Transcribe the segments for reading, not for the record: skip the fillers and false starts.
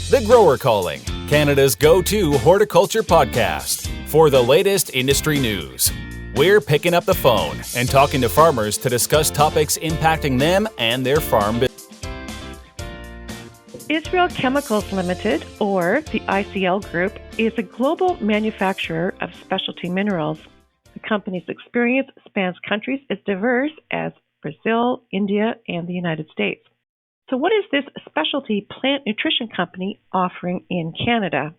The Grower Calling, Canada's go-to horticulture podcast for the latest industry news. We're picking up the phone and talking to farmers to discuss topics impacting them and their farm business. Israel Chemicals Limited, or the ICL-Group, is a global manufacturer of specialty minerals. The company's experience spans countries as diverse as Brazil, India, and the United States. So what is this specialty plant nutrition company offering in Canada?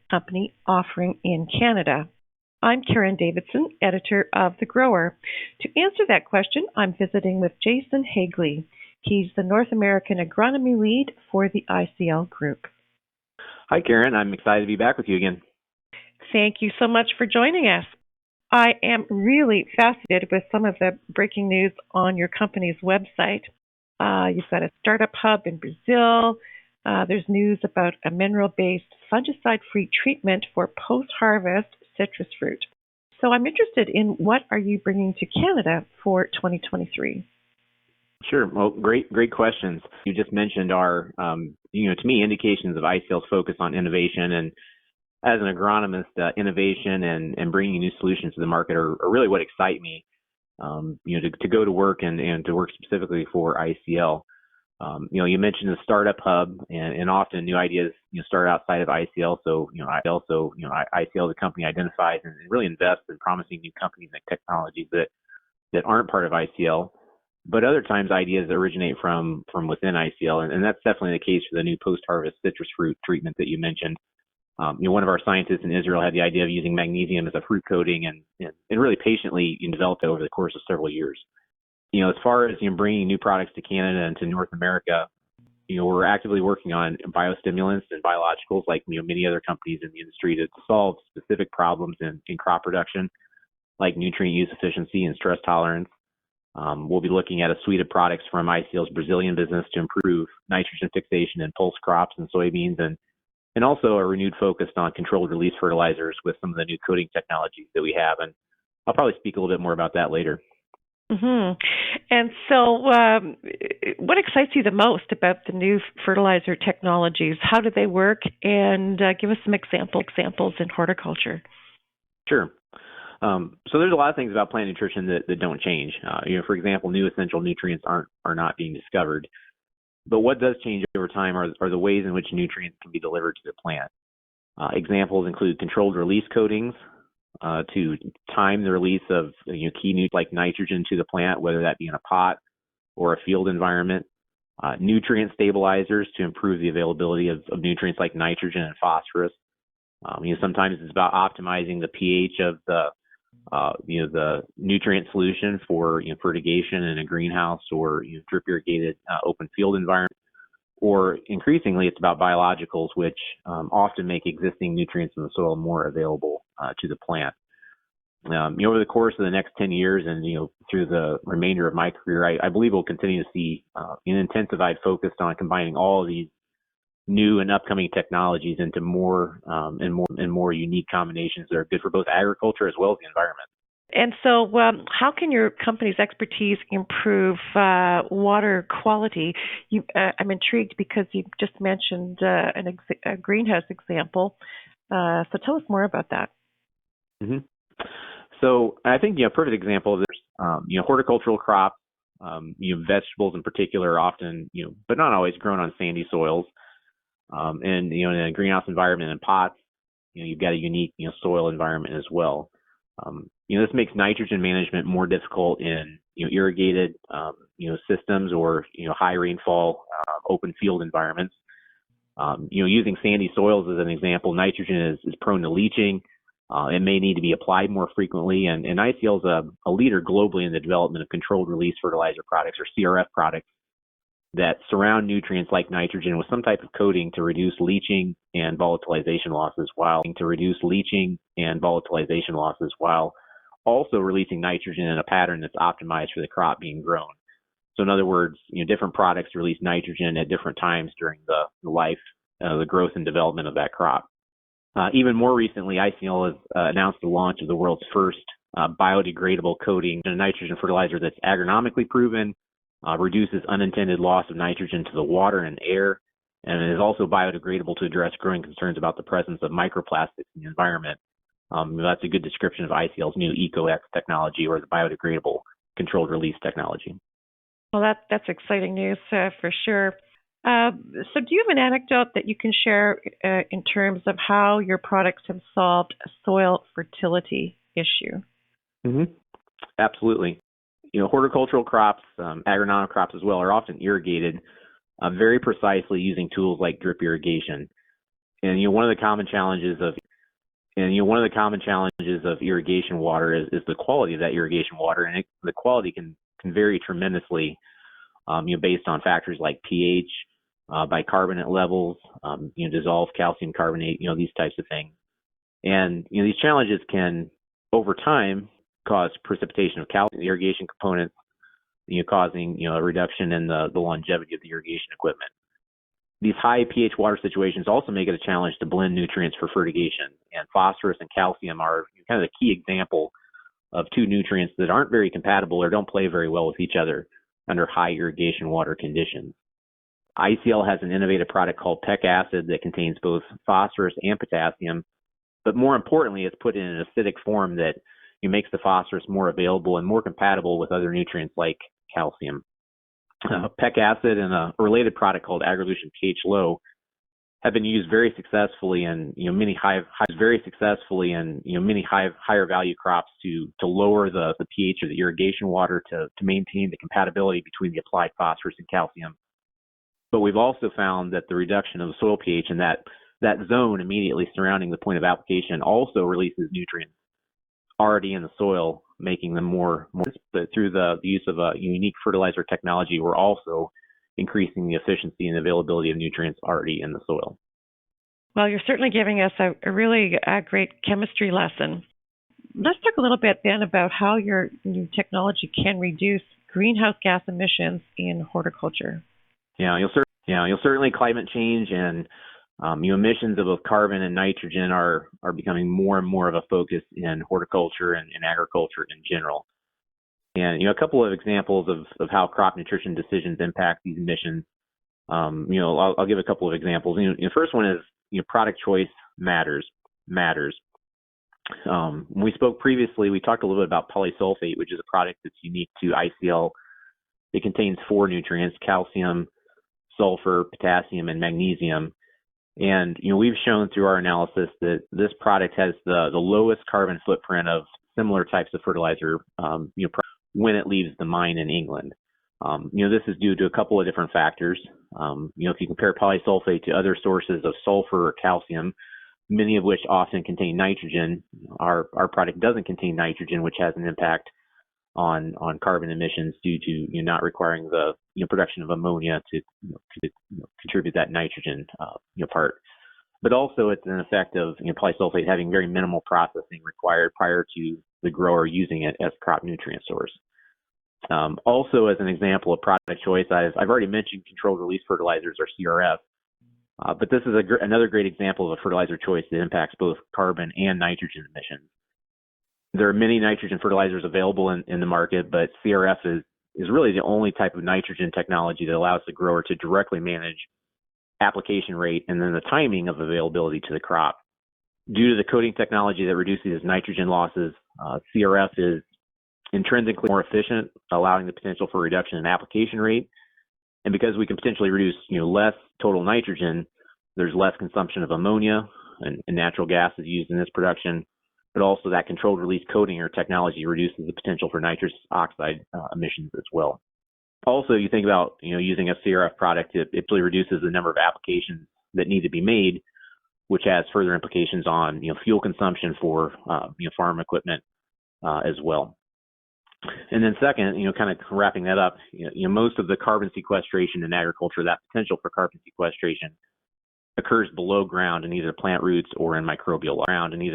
I'm Karen Davidson, editor of The Grower. To answer that question, I'm visiting with Jason Haegele. He's the North American agronomy lead for the ICL Group. Hi, Karen. I'm excited to be back with you again. Thank you so much for joining us. I am really fascinated with some of the breaking news on your company's website. You've got a startup hub in Brazil. There's news about a mineral-based fungicide-free treatment for post-harvest citrus fruit. So I'm interested in what are you bringing to Canada for 2023? Sure. Well, great questions. You just mentioned are, to me, indications of ICL's focus on innovation. And as an agronomist, innovation and bringing new solutions to the market are really what excite me. To go to work and to work specifically for ICL. You mentioned the startup hub, and often new ideas start outside of ICL. So ICL, the company, identifies and really invests in promising new companies and technologies that aren't part of ICL. But other times, ideas originate from within ICL, and that's definitely the case for the new post-harvest citrus fruit treatment that you mentioned. One of our scientists in Israel had the idea of using magnesium as a fruit coating, and really patiently developed it over the course of several years. As far as bringing new products to Canada and to North America, we're actively working on biostimulants and biologicals, like many other companies in the industry, to solve specific problems in crop production, like nutrient use efficiency and stress tolerance. We'll be looking at a suite of products from ICL's Brazilian business to improve nitrogen fixation in pulse crops and soybeans, and also a renewed focus on controlled release fertilizers with some of the new coating technologies that we have. And I'll probably speak a little bit more about that later. Mm-hmm. And so what excites you the most about the new fertilizer technologies? How do they work? And give us some examples in horticulture. Sure. So there's a lot of things about plant nutrition that don't change. For example, new essential nutrients are not being discovered. But what does change over time are the ways in which nutrients can be delivered to the plant. Examples include controlled release coatings to time the release of key nutrients like nitrogen to the plant, whether that be in a pot or a field environment. Nutrient stabilizers to improve the availability of nutrients like nitrogen and phosphorus. Sometimes it's about optimizing the pH of the nutrient solution for fertigation in a greenhouse or drip irrigated open field environment. Or increasingly, it's about biologicals, which often make existing nutrients in the soil more available to the plant. Over the course of the next 10 years and through the remainder of my career, I believe we'll continue to see an intensified focus on combining all of these new and upcoming technologies into more and more unique combinations that are good for both agriculture as well as the environment. And so how can your company's expertise improve water quality? I'm intrigued because you just mentioned a greenhouse example. So tell us more about that. Mm-hmm. So I think a perfect example of this, horticultural crops, vegetables in particular, are often, but not always, grown on sandy soils. And in a greenhouse environment in pots, you've got a unique soil environment as well. This makes nitrogen management more difficult in irrigated systems or high rainfall open field environments. Using sandy soils as an example, nitrogen is prone to leaching. It may need to be applied more frequently, and ICL is a leader globally in the development of controlled release fertilizer products, or CRF products, that surround nutrients like nitrogen with some type of coating to reduce leaching and volatilization losses while also releasing nitrogen in a pattern that's optimized for the crop being grown. So in other words, different products release nitrogen at different times during the life, the growth and development of that crop. Even more recently, ICL has announced the launch of the world's first biodegradable coating, a nitrogen fertilizer that's agronomically proven, reduces unintended loss of nitrogen to the water and air, and it is also biodegradable to address growing concerns about the presence of microplastics in the environment. That's a good description of ICL's new EcoX technology, or the biodegradable controlled release technology. Well, that's exciting news for sure. So do you have an anecdote that you can share in terms of how your products have solved a soil fertility issue? Mm-hmm. Absolutely. Horticultural crops, agronomic crops as well, are often irrigated very precisely using tools like drip irrigation. And one of the common challenges of irrigation water is the quality of that irrigation water, and the quality can vary tremendously, based on factors like pH, bicarbonate levels, dissolved calcium carbonate, these types of things. And these challenges can, over time, cause precipitation of calcium in the irrigation components, causing a reduction in the longevity of the irrigation equipment. These high pH water situations also make it a challenge to blend nutrients for fertigation, and phosphorus and calcium are kind of the key example of two nutrients that aren't very compatible or don't play very well with each other under high irrigation water conditions. ICL has an innovative product called PEC acid that contains both phosphorus and potassium, but more importantly, it's put in an acidic form that makes the phosphorus more available and more compatible with other nutrients like calcium. PEC acid and a related product called Agrilution pH Low have been used very successfully in many higher value crops to lower the pH of the irrigation water to maintain the compatibility between the applied phosphorus and calcium. But we've also found that the reduction of the soil pH in that zone immediately surrounding the point of application also releases nutrients already in the soil, making them more. But through the use of a unique fertilizer technology, we're also increasing the efficiency and availability of nutrients already in the soil. Well, you're certainly giving us a really great chemistry lesson. Let's talk a little bit then about how your new technology can reduce greenhouse gas emissions in horticulture. You'll certainly climate change and emissions of both carbon and nitrogen are becoming more and more of a focus in horticulture and in agriculture in general. And a couple of examples of how crop nutrition decisions impact these emissions. I'll give a couple of examples. The first one is product choice matters. When we spoke previously, we talked a little bit about polysulfate, which is a product that's unique to ICL. It contains 4 nutrients: calcium, sulfur, potassium, and magnesium. And we've shown through our analysis that this product has the lowest carbon footprint of similar types of fertilizer when it leaves the mine in England. This is due to a couple of different factors. If you compare polysulfate to other sources of sulfur or calcium, many of which often contain nitrogen, our product doesn't contain nitrogen, which has an impact on carbon emissions due to not requiring the production of ammonia to contribute that nitrogen part. But also it's an effect of polysulfate having very minimal processing required prior to the grower using it as crop nutrient source. Also, as an example of product choice, I've already mentioned controlled release fertilizers, or CRF, but this is another great example of a fertilizer choice that impacts both carbon and nitrogen emissions. There are many nitrogen fertilizers available in the market, but CRF is really the only type of nitrogen technology that allows the grower to directly manage application rate and then the timing of availability to the crop. Due to the coating technology that reduces nitrogen losses, CRF is intrinsically more efficient, allowing the potential for reduction in application rate. And because we can potentially reduce less total nitrogen, there's less consumption of ammonia and natural gas is used in this production. But also that controlled release coating or technology reduces the potential for nitrous oxide emissions as well. Also, you think about using a CRF product, it really reduces the number of applications that need to be made, which has further implications on fuel consumption for farm equipment as well. And then second, kind of wrapping that up, most of the carbon sequestration in agriculture, that potential for carbon sequestration, occurs below ground in either plant roots or in microbial life.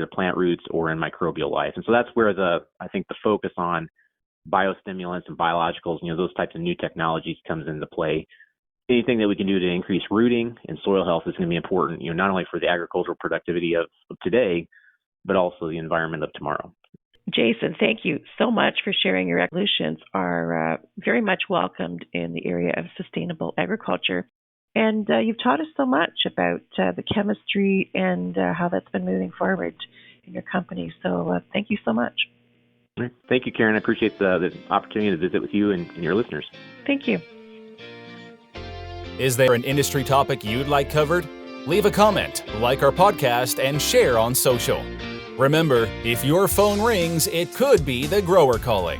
And so that's where I think the focus on biostimulants and biologicals, those types of new technologies comes into play. Anything that we can do to increase rooting and soil health is going to be important, not only for the agricultural productivity of today, but also the environment of tomorrow. Jason, thank you so much for sharing. Your solutions are very much welcomed in the area of sustainable agriculture. And you've taught us so much about the chemistry and how that's been moving forward in your company. So thank you so much. Thank you, Karen. I appreciate the opportunity to visit with you and your listeners. Thank you. Is there an industry topic you'd like covered? Leave a comment, like our podcast, and share on social. Remember, if your phone rings, it could be the grower calling.